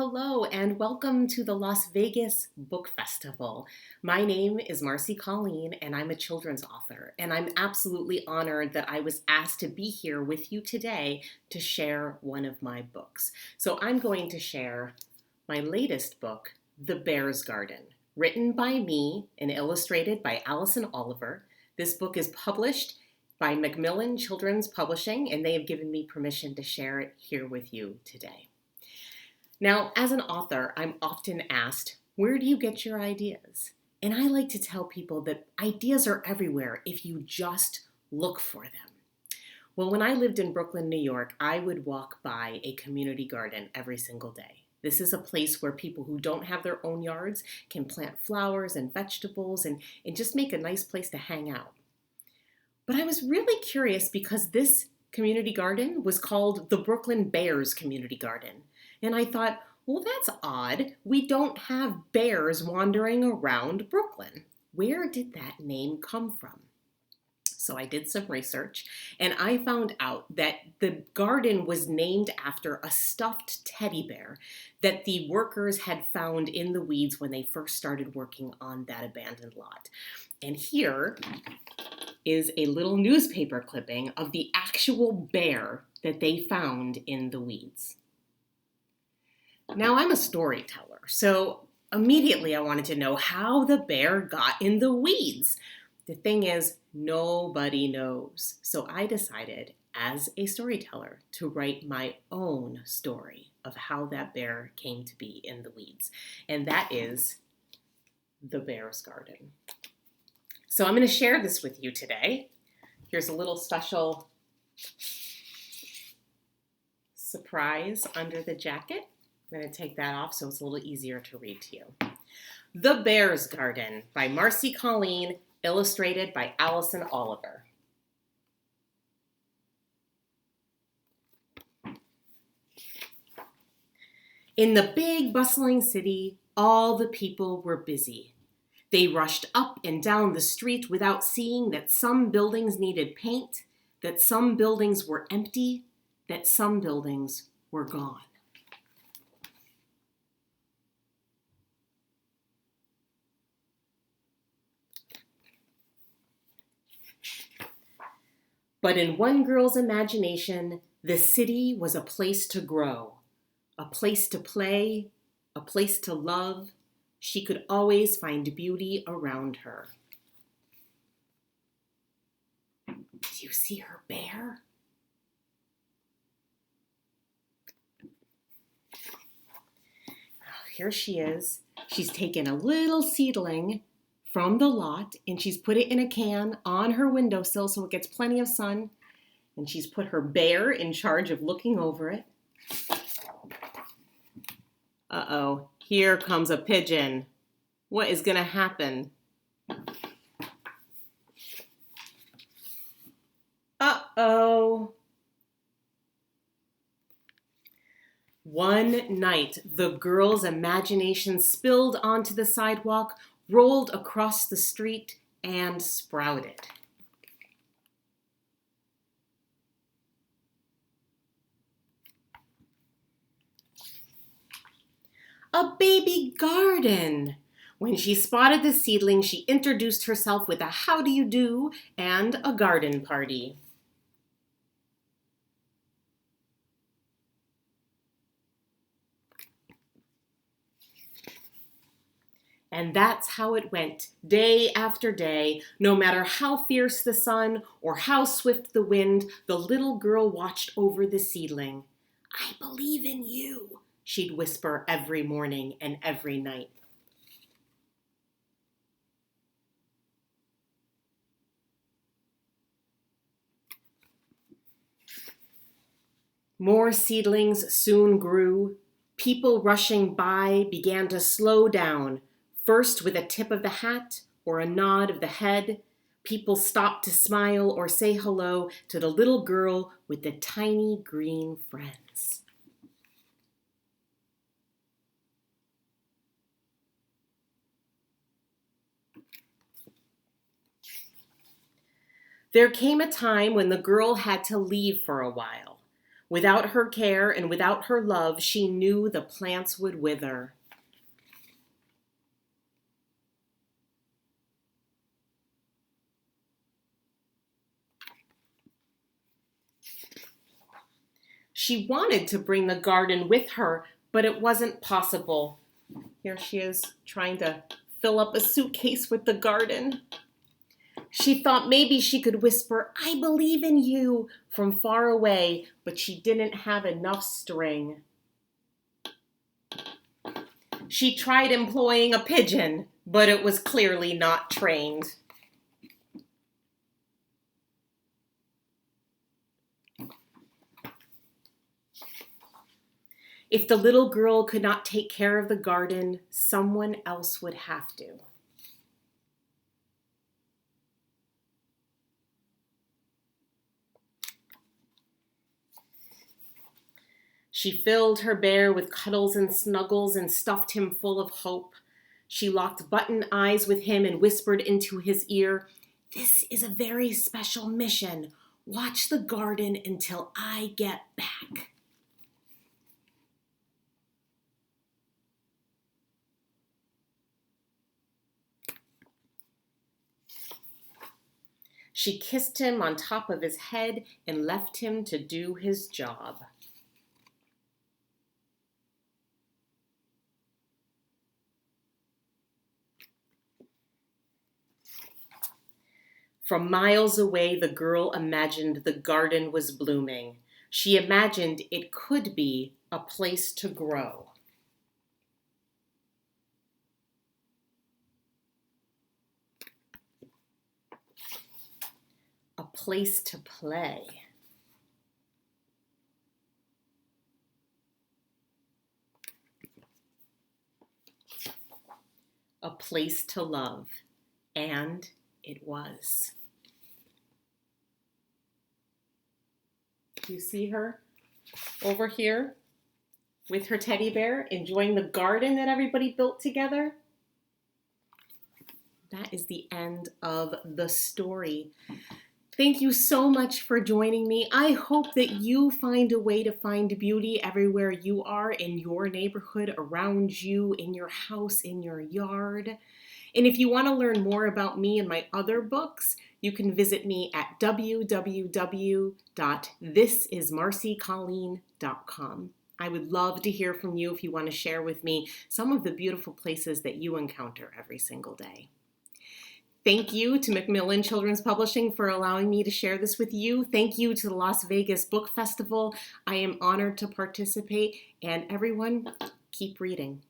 Hello and welcome to the Las Vegas Book Festival. My name is Marcie Colleen and I'm a children's author, and I'm absolutely honored that I was asked to be here with you today to share one of my books. So I'm going to share my latest book, The Bear's Garden, written by me and illustrated by Allison Oliver. This book is published by Macmillan Children's Publishing, and they have given me permission to share it here with you today. Now, as an author, I'm often asked, where do you get your ideas? And I like to tell people that ideas are everywhere if you just look for them. Well, when I lived in Brooklyn, New York, I would walk by a community garden every single day. This is a place where people who don't have their own yards can plant flowers and vegetables and just make a nice place to hang out. But I was really curious because this community garden was called the Brooklyn Bears Community Garden. And I thought, well, that's odd. We don't have bears wandering around Brooklyn. Where did that name come from? So I did some research, and I found out that the garden was named after a stuffed teddy bear that the workers had found in the weeds when they first started working on that abandoned lot. And here is a little newspaper clipping of the actual bear that they found in the weeds. Now, I'm a storyteller, so immediately I wanted to know how the bear got in the weeds. The thing is, nobody knows. So I decided, as a storyteller, to write my own story of how that bear came to be in the weeds. And that is The Bear's Garden. So I'm going to share this with you today. Here's a little special surprise under the jacket. I'm going to take that off so it's a little easier to read to you. The Bear's Garden by Marcie Colleen, illustrated by Allison Oliver. In the big bustling city, all the people were busy. They rushed up and down the street without seeing that some buildings needed paint, that some buildings were empty, that some buildings were gone. But in one girl's imagination, the city was a place to grow, a place to play, a place to love. She could always find beauty around her. Do you see her bear? Here she is. She's taken a little seedling from the lot, and she's put it in a can on her windowsill so it gets plenty of sun, and she's put her bear in charge of looking over it. Uh-oh, here comes a pigeon. What is going to happen? Uh-oh. One night, the girl's imagination spilled onto the sidewalk, rolled across the street, and sprouted. A baby garden! When she spotted the seedling, she introduced herself with a how do you do and a garden party. And that's how it went, day after day. No matter how fierce the sun or how swift the wind, the little girl watched over the seedling. "I believe in you," she'd whisper every morning and every night. More seedlings soon grew. People rushing by began to slow down. First with a tip of the hat or a nod of the head, people stopped to smile or say hello to the little girl with the tiny green friends. There came a time when the girl had to leave for a while. Without her care and without her love, she knew the plants would wither. She wanted to bring the garden with her, but it wasn't possible. Here she is trying to fill up a suitcase with the garden. She thought maybe she could whisper, "I believe in you," from far away, but she didn't have enough string. She tried employing a pigeon, but it was clearly not trained. If the little girl could not take care of the garden, someone else would have to. She filled her bear with cuddles and snuggles and stuffed him full of hope. She locked button eyes with him and whispered into his ear, "This is a very special mission. Watch the garden until I get back." She kissed him on top of his head and left him to do his job. From miles away, the girl imagined the garden was blooming. She imagined it could be a place to grow. A place to play. A place to love. And it was. Do you see her over here with her teddy bear enjoying the garden that everybody built together? That is the end of the story. Thank you so much for joining me. I hope that you find a way to find beauty everywhere you are, in your neighborhood, around you, in your house, in your yard. And if you want to learn more about me and my other books, you can visit me at www.thisismarciecolleen.com. I would love to hear from you if you want to share with me some of the beautiful places that you encounter every single day. Thank you to Macmillan Children's Publishing for allowing me to share this with you. Thank you to the Las Vegas Book Festival. I am honored to participate, and everyone, keep reading.